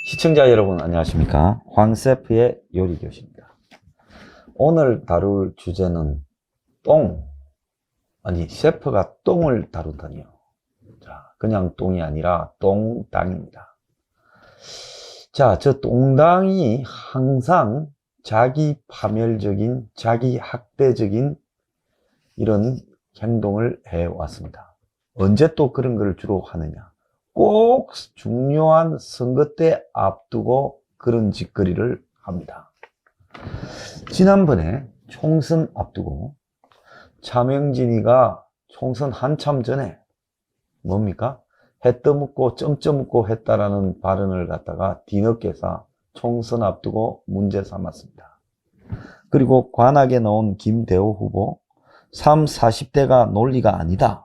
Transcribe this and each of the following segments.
시청자 여러분 안녕하십니까? 황셰프의 요리교실입니다. 오늘 다룰 주제는 셰프가 똥을 다루다니요. 자, 그냥 똥이 아니라 똥당입니다. 자, 저 똥당이 항상 자기 파멸적인, 자기 학대적인 이런 행동을 해왔습니다. 언제 또 그런 걸 주로 하느냐? 꼭 중요한 선거 때 앞두고 그런 짓거리를 합니다. 지난번에 총선 앞두고 차명진이가 총선 한참 전에 뭡니까? 해 떠묻고 점점 묻고 했다라는 발언을 갖다가 뒤늦게서 총선 앞두고 문제 삼았습니다. 그리고 관악에 나온 김대호 후보 30, 40대가 논리가 아니다.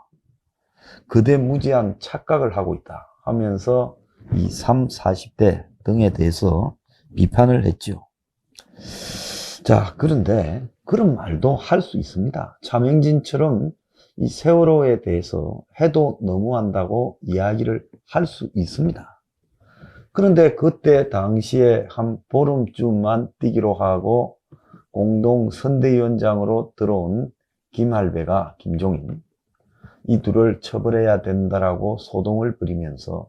그대 무지한 착각을 하고 있다 하면서 이 30, 40대 등에 대해서 비판을 했죠. 자, 그런데 그런 말도 할 수 있습니다. 차명진처럼 이 세월호에 대해서 해도 너무한다고 이야기를 할 수 있습니다. 그런데 그때 당시에 한 보름쯤만 뛰기로 하고 공동 선대위원장으로 들어온 김할배가 김종인 이 둘을 처벌해야 된다라고 소동을 벌이면서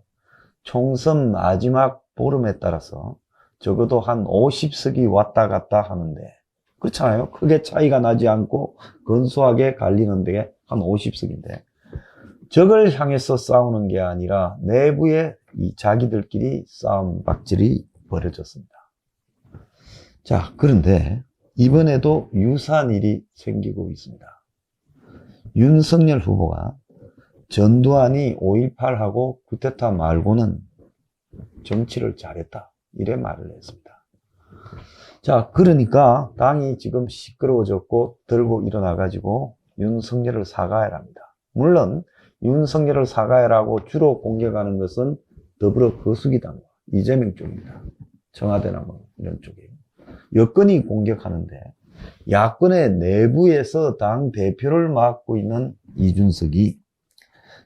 총선 마지막 보름에 따라서 적어도 한 50석이 왔다 갔다 하는데 그렇잖아요. 크게 차이가 나지 않고 근소하게 갈리는 데 한 50석인데 적을 향해서 싸우는 게 아니라 내부에 이 자기들끼리 싸움 박질이 벌어졌습니다. 자, 그런데 이번에도 유사한 일이 생기고 있습니다. 윤석열 후보가 전두환이 5.18하고 쿠데타 말고는 정치를 잘했다 이래 말을 했습니다. 자, 그러니까 당이 지금 시끄러워졌고 들고 일어나가지고 윤석열을 사과해라 합니다. 물론 윤석열을 사과해라고 주로 공격하는 것은 더불어 거수기당 이재명 쪽입니다. 청와대나 뭐 이런 쪽이에요. 여권이 공격하는데 야권의 내부에서 당 대표를 맡고 있는 이준석이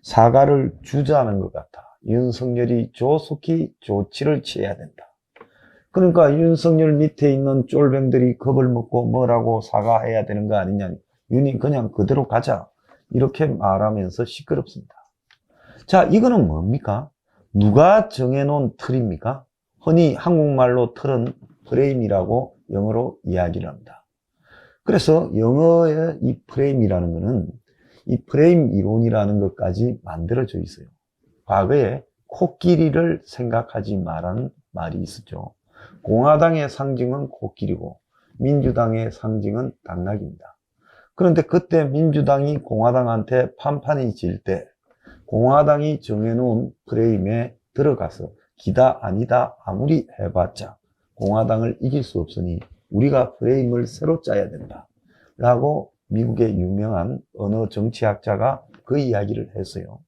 사과를 주저하는 것 같아. 윤석열이 조속히 조치를 취해야 된다. 그러니까 윤석열 밑에 있는 쫄병들이 겁을 먹고 뭐라고 사과해야 되는 거 아니냐. 윤이 그냥 그대로 가자. 이렇게 말하면서 시끄럽습니다. 자, 이거는 뭡니까? 누가 정해놓은 틀입니까? 흔히 한국말로 틀은 프레임이라고 영어로 이야기를 합니다. 그래서 영어의 이 프레임이라는 것은 이 프레임 이론이라는 것까지 만들어져 있어요. 과거에 코끼리를 생각하지 말라는 말이 있었죠. 공화당의 상징은 코끼리고 민주당의 상징은 당나귀입니다. 그런데 그때 민주당이 공화당한테 판판이 질 때 공화당이 정해놓은 프레임에 들어가서 기다 아니다 아무리 해봤자 공화당을 이길 수 없으니 우리가 프레임을 새로 짜야 된다 라고 미국의 유명한 언어 정치학자가 그 이야기를 했어요.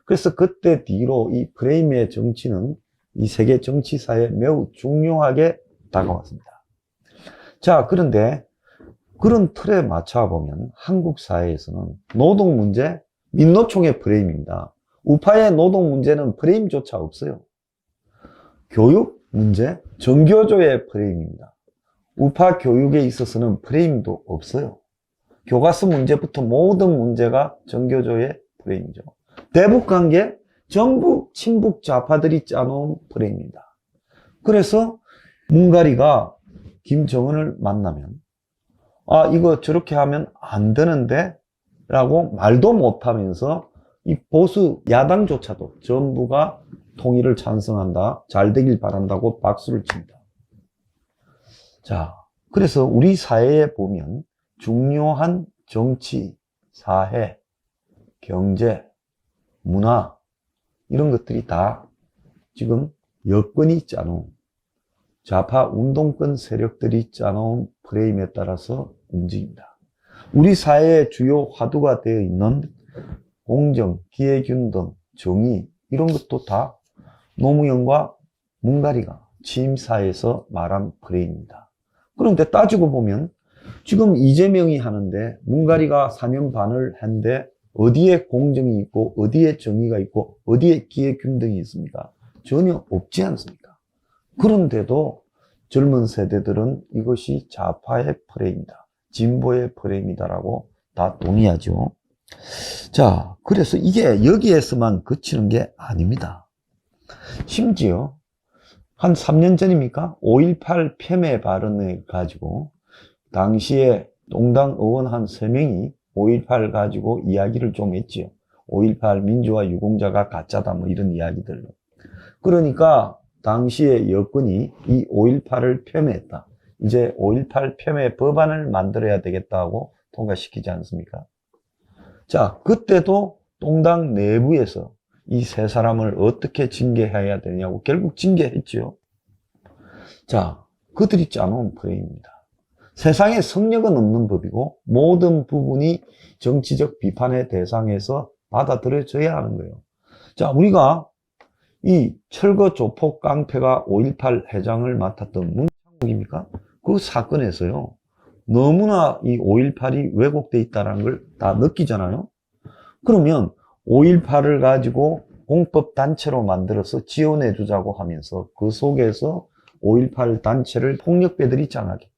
그래서 그때 뒤로 이 프레임의 정치는 이 세계 정치사에 매우 중요하게 다가왔습니다. 자, 그런데 그런 틀에 맞춰보면 한국 사회에서는 노동 문제, 민노총의 프레임입니다. 우파의 노동 문제는 프레임조차 없어요. 교육 문제, 정교조의 프레임입니다. 우파 교육에 있어서는 프레임도 없어요. 교과서 문제부터 모든 문제가 정교조의 프레임이죠. 대북관계 전부 친북 좌파들이 짜놓은 프레임입니다. 그래서 문가리가 김정은을 만나면 이거 저렇게 하면 안 되는데 라고 말도 못하면서 이 보수 야당조차도 전부가 통일을 찬성한다, 잘 되길 바란다고 박수를 칩니다. 자, 그래서 우리 사회에 보면 중요한 정치, 사회, 경제, 문화 이런 것들이 다 지금 여권이 짜놓은 좌파 운동권 세력들이 짜놓은 프레임에 따라서 움직입니다. 우리 사회의 주요 화두가 되어 있는 공정, 기회균등, 정의 이런 것도 다 노무현과 문가리가 취임사에서 말한 프레임입니다. 그런데 따지고 보면 지금 이재명이 하는데 문가리가 4년 반을 했는데 어디에 공정이 있고 어디에 정의가 있고 어디에 기회균등이 있습니까? 전혀 없지 않습니까? 그런데도 젊은 세대들은 이것이 좌파의 프레임이다, 진보의 프레임이다라고 다 동의하죠. 자, 그래서 이게 여기에서만 그치는 게 아닙니다. 심지어 한 3년 전입니까? 5.18 폄훼 발언을 가지고 당시에 동당 의원 한 3명이 5.18 가지고 이야기를 좀 했지요. 5.18 민주화 유공자가 가짜다 뭐 이런 이야기들로. 그러니까 당시에 여권이 이 5.18을 폄훼했다, 이제 5.18 폄훼 법안을 만들어야 되겠다고 통과시키지 않습니까? 자, 그때도 동당 내부에서 이 세 사람을 어떻게 징계해야 되냐고 결국 징계했죠. 자, 그들이 짜놓은 프레임입니다. 세상에 성역은 없는 법이고 모든 부분이 정치적 비판의 대상에서 받아들여져야 하는 거예요. 자, 우리가 이 철거 조폭 깡패가 5.18 회장을 맡았던 문창욱입니까? 그 사건에서요, 너무나 이 5.18이 왜곡되어 있다는 걸 다 느끼잖아요. 그러면 5.18을 가지고 공법단체로 만들어서 지원해 주자고 하면서 그 속에서 5.18 단체를 폭력배들이 장악했다.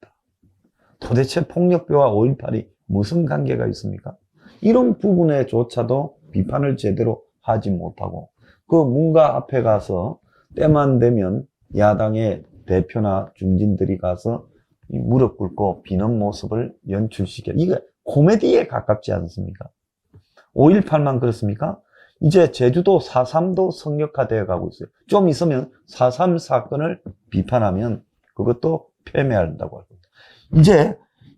도대체 폭력배와 5.18이 무슨 관계가 있습니까? 이런 부분에조차도 비판을 제대로 하지 못하고 그 문가 앞에 가서 때만 되면 야당의 대표나 중진들이 가서 무릎 꿇고 비는 모습을 연출시켜, 이게 코미디에 가깝지 않습니까? 5.18만 그렇습니까? 이제 제주도 4.3도 성역화되어 가고 있어요. 좀 있으면 4.3 사건을 비판하면 그것도 폄훼한다고 할 겁니다. 이제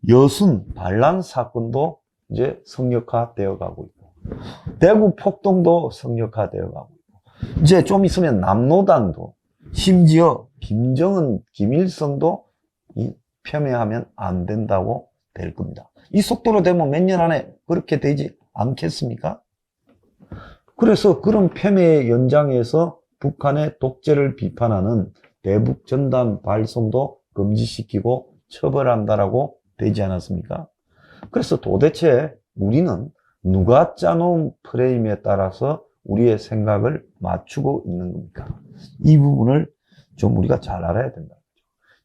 여순 반란 사건도 이제 성역화되어 가고 있고, 대구 폭동도 성역화되어 가고 있고, 이제 좀 있으면 남로단도, 심지어 김정은, 김일성도 이 폄훼하면 안 된다고 될 겁니다. 이 속도로 되면 몇 년 안에 그렇게 되지 않겠습니까? 그래서 그런 폄훼의 연장에서 북한의 독재를 비판하는 대북 전단 발송도 금지시키고 처벌한다라고 되지 않았습니까? 그래서 도대체 우리는 누가 짜놓은 프레임에 따라서 우리의 생각을 맞추고 있는 겁니까? 이 부분을 좀 우리가 잘 알아야 된다.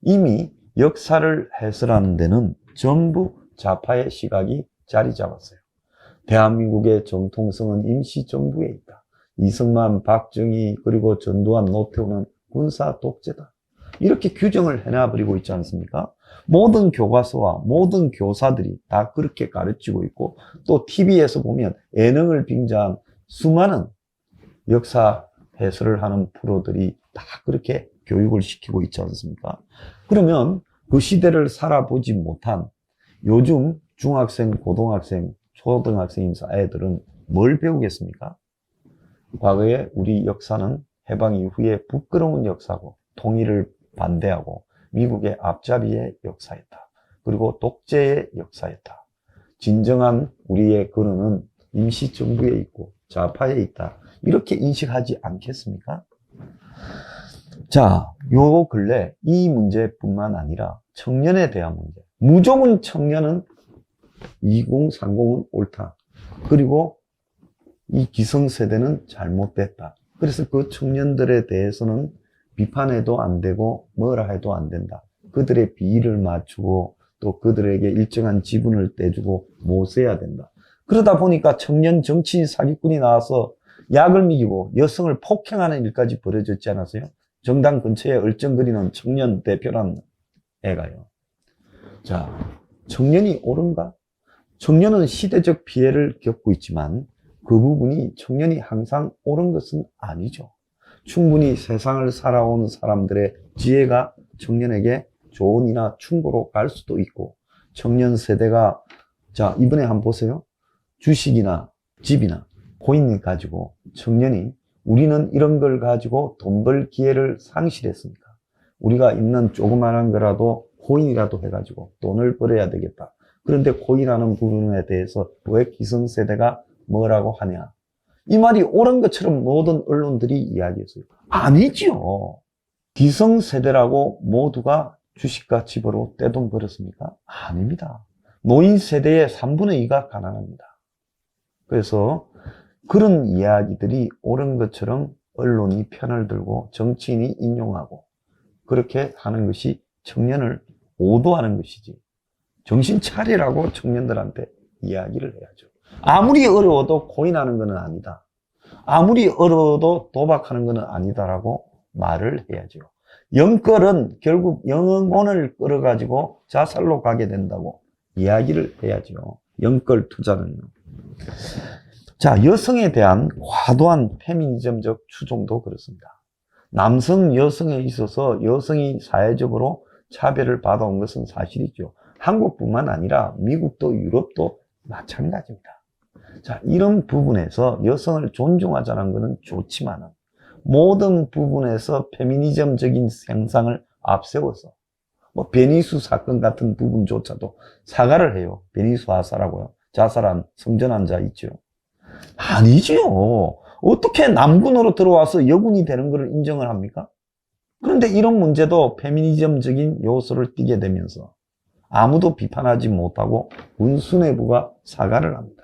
이미 역사를 해설하는 데는 전부 좌파의 시각이 자리 잡았어요. 대한민국의 정통성은 임시정부에 있다. 이승만, 박정희, 그리고 전두환, 노태우는 군사 독재다. 이렇게 규정을 해놔버리고 있지 않습니까? 모든 교과서와 모든 교사들이 다 그렇게 가르치고 있고, 또 TV에서 보면 예능을 빙자한 수많은 역사 해설을 하는 프로들이 다 그렇게 교육을 시키고 있지 않습니까? 그러면 그 시대를 살아보지 못한 요즘 중학생, 고등학생, 초등학생 애들은 뭘 배우겠습니까? 과거에 우리 역사는 해방 이후에 부끄러운 역사고, 통일을 반대하고 미국의 앞잡이의 역사였다. 그리고 독재의 역사였다. 진정한 우리의 근원은 임시정부에 있고 좌파에 있다. 이렇게 인식하지 않겠습니까? 자, 요 근래 이 문제뿐만 아니라 청년에 대한 문제. 무조건 청년은 2030은 옳다. 그리고 이 기성세대는 잘못됐다. 그래서 그 청년들에 대해서는 비판해도 안 되고 뭐라 해도 안 된다. 그들의 비위를 맞추고 또 그들에게 일정한 지분을 떼주고 모셔야 된다. 그러다 보니까 청년 정치인 사기꾼이 나와서 약을 먹이고 여성을 폭행하는 일까지 벌어졌지 않았어요? 정당 근처에 얼쩡거리는 청년 대표라는 애가요. 자, 청년이 옳은가? 청년은 시대적 피해를 겪고 있지만 그 부분이 청년이 항상 옳은 것은 아니죠. 충분히 세상을 살아온 사람들의 지혜가 청년에게 조언이나 충고로 갈 수도 있고, 청년 세대가, 자, 이번에 한번 보세요. 주식이나 집이나 코인을 가지고 청년이 우리는 이런 걸 가지고 돈 벌 기회를 상실했습니까? 우리가 있는 조그마한 거라도 코인이라도 해가지고 돈을 벌어야 되겠다. 그런데 코인하는 부분에 대해서 왜 기성세대가 뭐라고 하냐? 이 말이 옳은 것처럼 모든 언론들이 이야기했어요. 아니죠. 기성세대라고 모두가 주식과 집으로 떼돈 벌었습니까? 아닙니다. 노인 세대의 3분의 2가 가난합니다. 그래서 그런 이야기들이 옳은 것처럼 언론이 편을 들고 정치인이 인용하고 그렇게 하는 것이 청년을 오도하는 것이지. 정신 차리라고 청년들한테 이야기를 해야죠. 아무리 어려워도 고인하는 것은 아니다. 아무리 어려워도 도박하는 것은 아니다라고 말을 해야죠. 영끌은 결국 영혼을 끌어가지고 자살로 가게 된다고 이야기를 해야죠. 영끌 투자는요. 자, 여성에 대한 과도한 페미니즘적 추종도 그렇습니다. 남성, 여성에 있어서 여성이 사회적으로 차별을 받아온 것은 사실이죠. 한국뿐만 아니라 미국도 유럽도 마찬가지입니다. 자, 이런 부분에서 여성을 존중하자는 것은 좋지만 모든 부분에서 페미니즘적인 생상을 앞세워서 뭐 베니수 사건 같은 부분조차도 사과를 해요. 베니수 하사라고요. 자살한 성전환자 있죠. 아니지요. 어떻게 남군으로 들어와서 여군이 되는 것을 인정을 합니까? 그런데 이런 문제도 페미니즘적인 요소를 띠게 되면서 아무도 비판하지 못하고 운수내부가 사과를 합니다.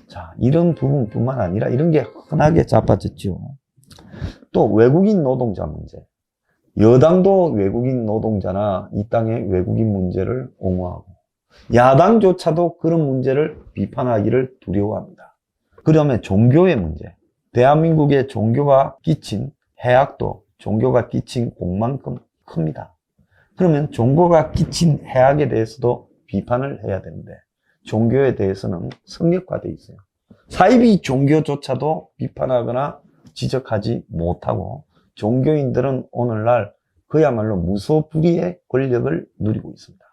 자, 이런 부분뿐만 아니라 이런 게 흔하게 자빠졌죠. 또 외국인 노동자 문제. 여당도 외국인 노동자나 이 땅의 외국인 문제를 옹호하고 야당조차도 그런 문제를 비판하기를 두려워합니다. 그러면 종교의 문제. 대한민국의 종교가 끼친 해악도 종교가 끼친 공만큼 큽니다. 그러면 종교가 끼친 해악에 대해서도 비판을 해야 되는데 종교에 대해서는 성역화되어 있어요. 사이비 종교조차도 비판하거나 지적하지 못하고 종교인들은 오늘날 그야말로 무소불위의 권력을 누리고 있습니다.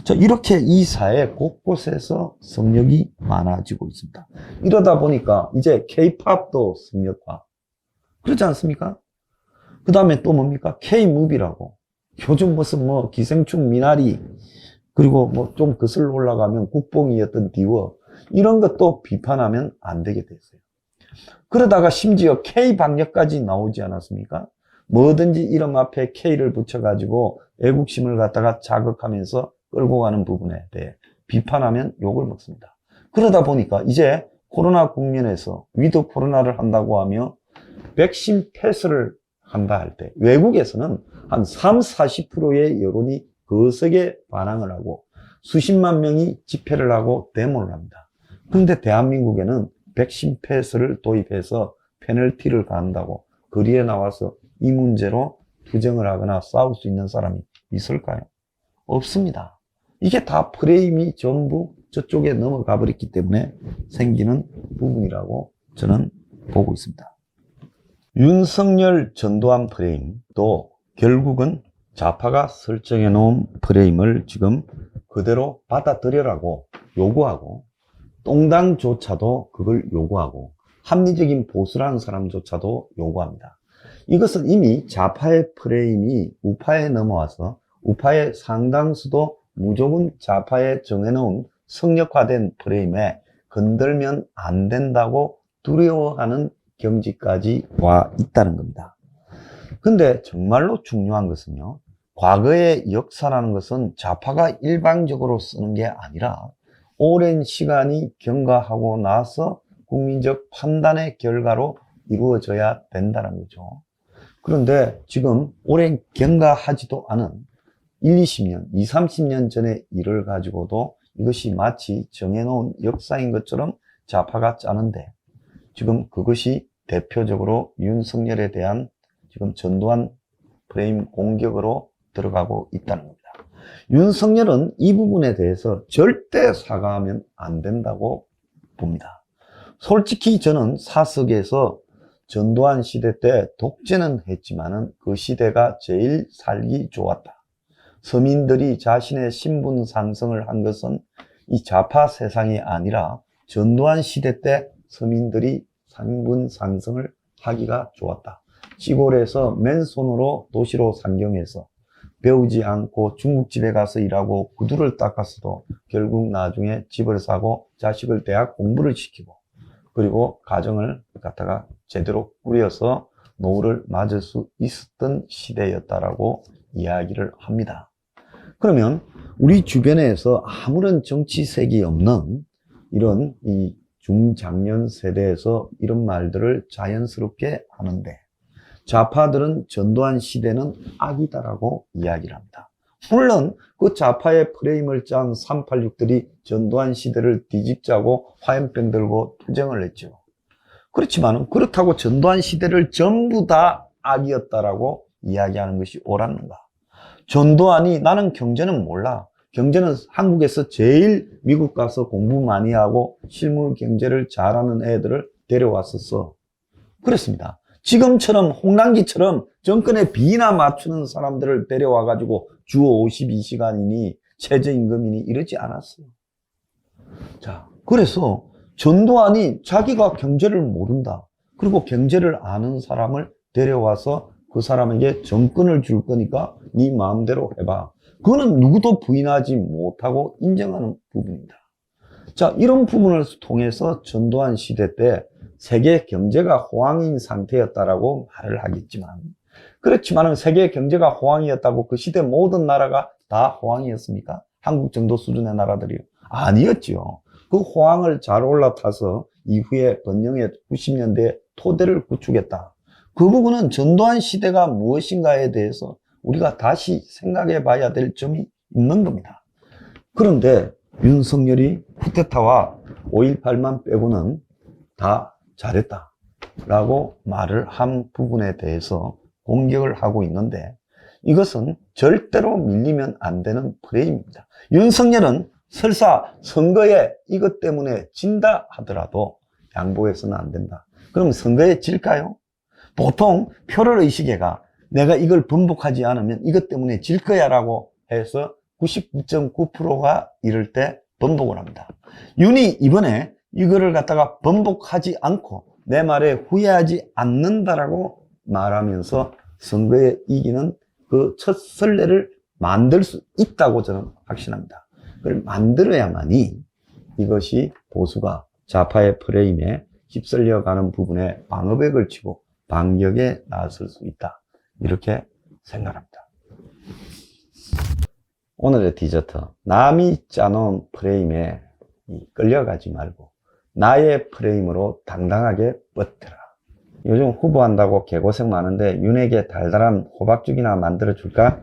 자, 이렇게 이 사회 곳곳에서 성역이 많아지고 있습니다. 이러다 보니까 이제 K-팝도 성역화. 그렇지 않습니까? 그 다음에 또 뭡니까? K-무비라고. 요즘 무슨 뭐 기생충 미나리, 그리고 뭐 좀 거슬러 올라가면 국뽕이었던 디워, 이런 것도 비판하면 안 되게 됐어요. 그러다가 심지어 K-방역까지 나오지 않았습니까? 뭐든지 이름 앞에 K를 붙여가지고 애국심을 갖다가 자극하면서 끌고 가는 부분에 대해 비판하면 욕을 먹습니다. 그러다 보니까 이제 코로나 국면에서 위드 코로나를 한다고 하며 백신 패스를 한다 할 때 외국에서는 한 30-40%의 여론이 거세게 반항을 하고 수십만 명이 집회를 하고 데모를 합니다. 그런데 대한민국에는 백신 패스를 도입해서 페널티를 가한다고 거리에 나와서 이 문제로 투쟁을 하거나 싸울 수 있는 사람이 있을까요? 없습니다. 이게 다 프레임이 전부 저쪽에 넘어가 버렸기 때문에 생기는 부분이라고 저는 보고 있습니다. 윤석열 전두환 프레임도 결국은 좌파가 설정해 놓은 프레임을 지금 그대로 받아들여라고 요구하고 똥당조차도 그걸 요구하고 합리적인 보수라는 사람조차도 요구합니다. 이것은 이미 좌파의 프레임이 우파에 넘어와서 우파의 상당수도 무조건 좌파에 정해놓은 성역화된 프레임에 건들면 안 된다고 두려워하는 경지까지 와 있다는 겁니다. 근데 정말로 중요한 것은요, 과거의 역사라는 것은 좌파가 일방적으로 쓰는 게 아니라 오랜 시간이 경과하고 나서 국민적 판단의 결과로 이루어져야 된다는 거죠. 그런데 지금 오랜 경과하지도 않은 20-20년, 20-30년 전의 일을 가지고도 이것이 마치 정해놓은 역사인 것처럼 좌파가 짜는데 지금 그것이 대표적으로 윤석열에 대한 지금 전두환 프레임 공격으로 들어가고 있다는 겁니다. 윤석열은 이 부분에 대해서 절대 사과하면 안 된다고 봅니다. 솔직히 저는 사석에서 전두환 시대 때 독재는 했지만은 그 시대가 제일 살기 좋았다. 서민들이 자신의 신분 상승을 한 것은 이 좌파 세상이 아니라 전두환 시대 때 서민들이 신분 상승을 하기가 좋았다. 시골에서 맨손으로 도시로 상경해서 배우지 않고 중국집에 가서 일하고 구두를 닦았어도 결국 나중에 집을 사고 자식을 대학 공부를 시키고 그리고 가정을 갖다가 제대로 꾸려서 노후를 맞을 수 있었던 시대였다라고 이야기를 합니다. 그러면 우리 주변에서 아무런 정치색이 없는 이런 이 중장년 세대에서 이런 말들을 자연스럽게 하는데 좌파들은 전두환 시대는 악이다라고 이야기를 합니다. 물론 그 좌파의 프레임을 짠 386들이 전두환 시대를 뒤집자고 화염병 들고 투쟁을 했죠. 그렇지만 그렇다고 전두환 시대를 전부 다 악이었다라고 이야기하는 것이 옳았는가? 전두환이 나는 경제는 몰라. 경제는 한국에서 제일 미국 가서 공부 많이 하고 실물 경제를 잘하는 애들을 데려왔었어. 그렇습니다. 지금처럼 홍남기처럼 정권에 비나 맞추는 사람들을 데려와가지고 주 52시간이니 최저임금이니 이러지 않았어요. 자, 그래서 전두환이 자기가 경제를 모른다. 그리고 경제를 아는 사람을 데려와서 그 사람에게 정권을 줄 거니까 네 마음대로 해봐. 그거는 누구도 부인하지 못하고 인정하는 부분입니다. 자, 이런 부분을 통해서 전두환 시대 때 세계 경제가 호황인 상태였다라고 말을 하겠지만, 그렇지만 세계 경제가 호황이었다고 그 시대 모든 나라가 다 호황이었습니까? 한국 정도 수준의 나라들이요? 아니었죠. 그 호황을 잘 올라타서 이후에 번영의 90년대에 토대를 구축했다. 그 부분은 전두환 시대가 무엇인가에 대해서 우리가 다시 생각해 봐야 될 점이 있는 겁니다. 그런데 윤석열이 쿠데타와 5.18만 빼고는 다 잘했다 라고 말을 한 부분에 대해서 공격을 하고 있는데, 이것은 절대로 밀리면 안 되는 프레임입니다. 윤석열은 설사 선거에 이것 때문에 진다 하더라도 양보해서는 안 된다. 그럼 선거에 질까요? 보통 표를 의식해가 내가 이걸 번복하지 않으면 이것 때문에 질 거야 라고 해서 99.9%가 이럴 때 번복을 합니다. 윤이 이번에 이거를 갖다가 번복하지 않고 내 말에 후회하지 않는다라고 말하면서 선거에 이기는 그 첫 선례를 만들 수 있다고 저는 확신합니다. 그걸 만들어야만이 이것이 보수가 좌파의 프레임에 휩쓸려가는 부분에 방어에 걸치고 반격에 나설 수 있다. 이렇게 생각합니다. 오늘의 디저트. 남이 짜놓은 프레임에 끌려가지 말고 나의 프레임으로 당당하게 뻗더라. 요즘 후보한다고 개고생 많은데 윤에게 달달한 호박죽이나 만들어 줄까?